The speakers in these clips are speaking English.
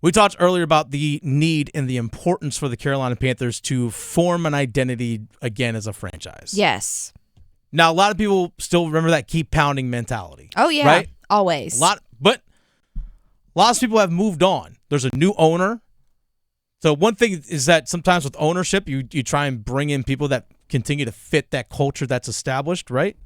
We talked earlier about the need and the importance for the Carolina Panthers to form an identity again as a franchise. Yes. Now, a lot of people still remember that keep pounding mentality. Oh, yeah. Right? Always. But lots of people have moved on. There's a new owner. So one thing is that sometimes with ownership, you try and bring in people that continue to fit that culture that's established, right?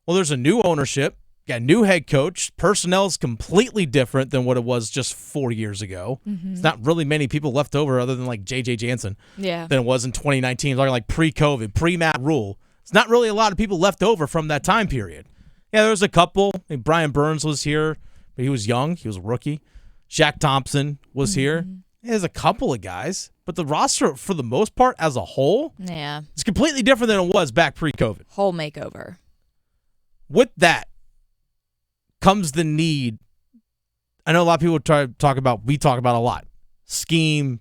Well, there's a new ownership. Got a new head coach. Personnel is completely different than what it was just 4 years ago. Mm-hmm. It's not really many people left over other than like J.J. Jansen than it was in 2019. Like pre-COVID, pre-Matt Rule. It's not really a lot of people left over from that time period. Yeah, there was a couple. I mean, Brian Burns was here, but he was young. He was a rookie. Shaq Thompson was here. There's a couple of guys. But the roster, for the most part, as a whole, it's completely different than it was back pre-COVID. Whole makeover. With that comes the need. I know a lot of people we talk about a lot. Scheme,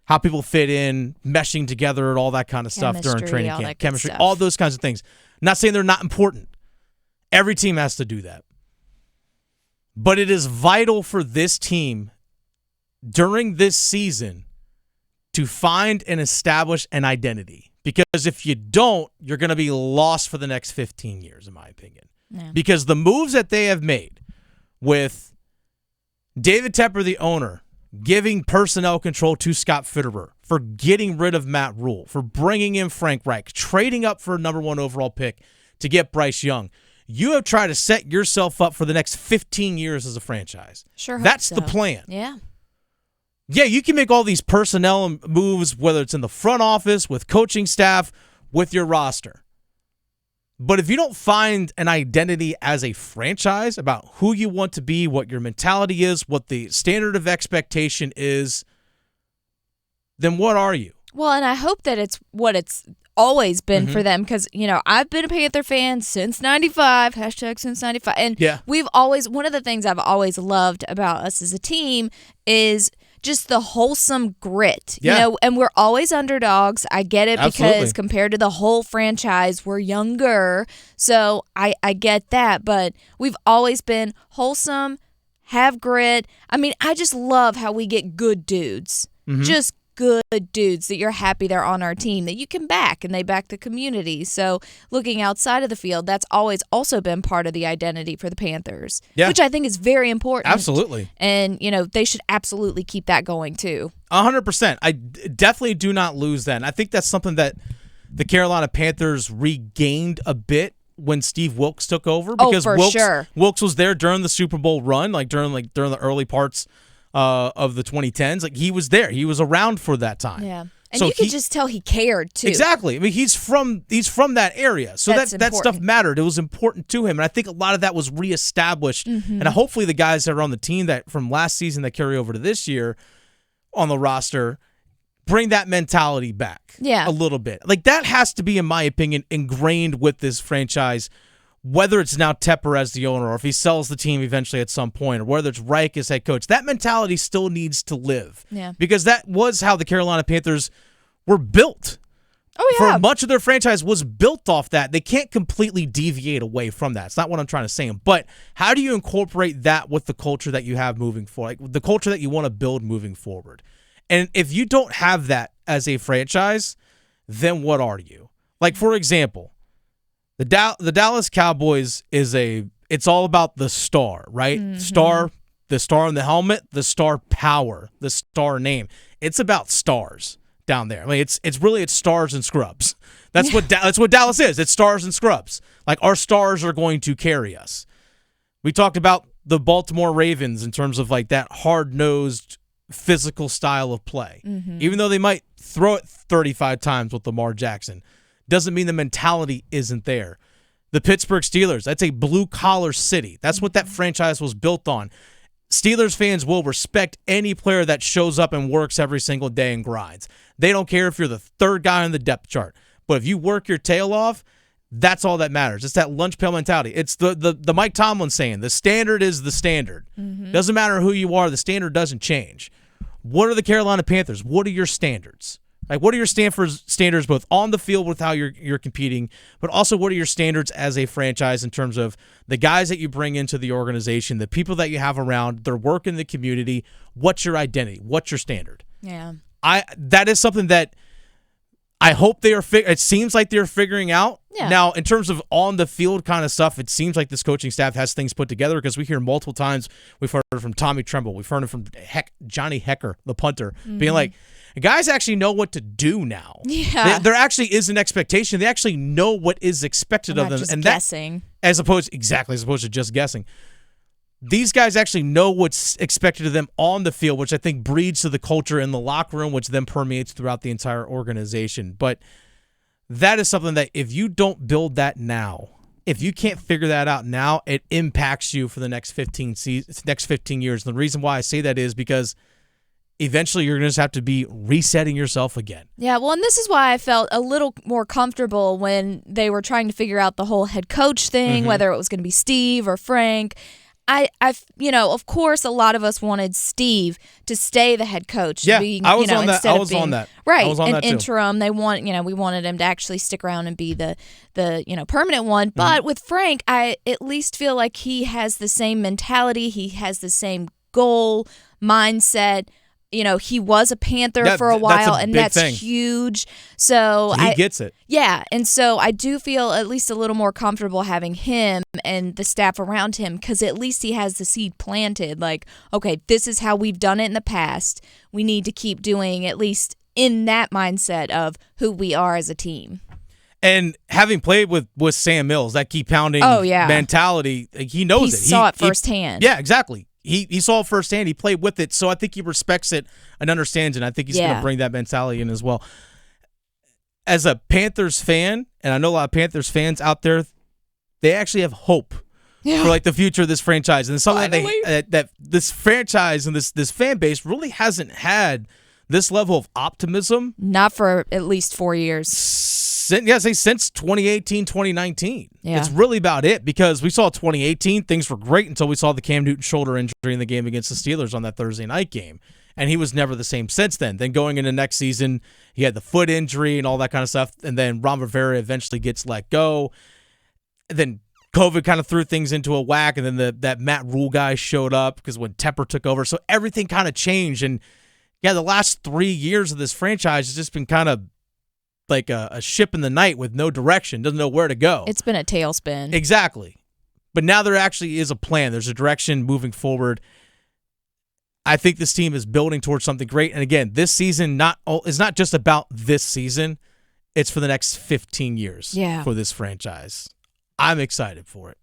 how people fit in, meshing together, and all that kind of stuff during training camp. Chemistry, all those kinds of things. I'm not saying they're not important. Every team has to do that. But it is vital for this team during this season to find and establish an identity. Because if you don't, you're going to be lost for the next 15 years, in my opinion. Yeah. Because the moves that they have made with David Tepper, the owner, giving personnel control to Scott Fitterer, for getting rid of Matt Rule, for bringing in Frank Reich, trading up for a number 1 overall pick to get Bryce Young, you have tried to set yourself up for the next 15 years as a franchise. Sure. That's the plan. Yeah. Yeah, you can make all these personnel moves, whether it's in the front office, with coaching staff, with your roster. But if you don't find an identity as a franchise about who you want to be, what your mentality is, what the standard of expectation is, then what are you? Well, and I hope that it's what it's always been for them, because, I've been a Panther fan since 95, #since 95. And we've always, one of the things I've always loved about us as a team is just the wholesome grit, and we're always underdogs. I get it. Absolutely. Because compared to the whole franchise, we're younger. So I get that, but we've always been wholesome, have grit. I mean, I just love how we get good dudes, just good dudes that you're happy they're on our team, that you can back, and they back the community. So looking outside of the field, that's always also been part of the identity for the Panthers, which I think is very important. Absolutely. And, they should absolutely keep that going too. 100%. I definitely do not lose that. And I think that's something that the Carolina Panthers regained a bit when Steve Wilkes took over, because Wilkes was there during the Super Bowl run, during the early parts of the 2010s. He was there. He was around for that time. Yeah. And so you could just tell he cared, too. Exactly. I mean, he's from that area. So that stuff mattered. It was important to him. And I think a lot of that was reestablished. And hopefully the guys that are on the team that from last season that carry over to this year on the roster bring that mentality back a little bit. That has to be, in my opinion, ingrained with this franchise, whether it's now Tepper as the owner or if he sells the team eventually at some point, or whether it's Reich as head coach. That mentality still needs to live. Yeah. Because that was how the Carolina Panthers were built. Oh, yeah. For much of their franchise was built off that. They can't completely deviate away from that. It's not what I'm trying to say. But how do you incorporate that with the culture that you have moving forward, the culture that you want to build moving forward? And if you don't have that as a franchise, then what are you? For example, the Dallas Cowboys it's all about the star, right? The star in the helmet, the star power, the star name. It's about stars down there. I mean, it's stars and scrubs. That's what Dallas is. It's stars and scrubs. Our stars are going to carry us. We talked about the Baltimore Ravens in terms of that hard-nosed physical style of play. Even though they might throw it 35 times with Lamar Jackson, doesn't mean the mentality isn't there. The Pittsburgh Steelers, that's a blue-collar city. That's what that franchise was built on. Steelers fans will respect any player that shows up and works every single day and grinds. They don't care if you're the third guy on the depth chart. But if you work your tail off, that's all that matters. It's that lunch pail mentality. It's the Mike Tomlin saying, the standard is the standard. Doesn't matter who you are, the standard doesn't change. What are the Carolina Panthers? What are your standards? Like, what are your standards both on the field with how you're competing, but also what are your standards as a franchise in terms of the guys that you bring into the organization, the people that you have around, their work in the community? What's your identity? What's your standard? Yeah. That is something that I hope they are. It seems like they're figuring out. Yeah. Now, in terms of on the field kind of stuff, it seems like this coaching staff has things put together because we hear multiple times. We've heard it from Tommy Tremble. We've heard it from Johnny Hecker, the punter, being like, guys actually know what to do now. Yeah. There actually is an expectation. They actually know what is expected of them. Just and guessing. As opposed to just guessing. These guys actually know what's expected of them on the field, which I think breeds to the culture in the locker room, which then permeates throughout the entire organization. But that is something that if you don't build that now, if you can't figure that out now, it impacts you for the next 15 years. And the reason why I say that is because eventually you're going to just have to be resetting yourself again. Yeah, well, and this is why I felt a little more comfortable when they were trying to figure out the whole head coach thing, whether it was going to be Steve or Frank. Of course, a lot of us wanted Steve to stay the head coach. Yeah, I was on that. I was on that. Right, I was on that too. interim. We wanted him to actually stick around and be the permanent one. But with Frank, I at least feel like he has the same mentality. He has the same goal, mindset. He was a Panther for a while, and that's huge. So he gets it. Yeah, and so I do feel at least a little more comfortable having him and the staff around him because at least he has the seed planted. Like, okay, this is how we've done it in the past. We need to keep doing at least in that mindset of who we are as a team. And having played with Sam Mills, that keep pounding mentality, he knows it. He saw it firsthand. Yeah, exactly. He saw it firsthand. He played with it, so I think he respects it and understands it. And I think he's going to bring that mentality in as well. As a Panthers fan, and I know a lot of Panthers fans out there, they actually have hope for the future of this franchise, and it's something that this franchise and this fan base really hasn't had this level of optimism. Not for at least 4 years. Since 2018, 2019. Yeah. It's really about it because we saw 2018, things were great until we saw the Cam Newton shoulder injury in the game against the Steelers on that Thursday night game. And he was never the same since then. Then going into next season, he had the foot injury and all that kind of stuff. And then Ron Rivera eventually gets let go. And then COVID kind of threw things into a whack. And then that Matt Rule guy showed up because when Tepper took over. So everything kind of changed. And the last 3 years of this franchise has just been kind of like a ship in the night with no direction, doesn't know where to go. It's been a tailspin. Exactly. But now there actually is a plan. There's a direction moving forward. I think this team is building towards something great. And again, this season is not just about this season. It's for the next 15 years for this franchise. I'm excited for it.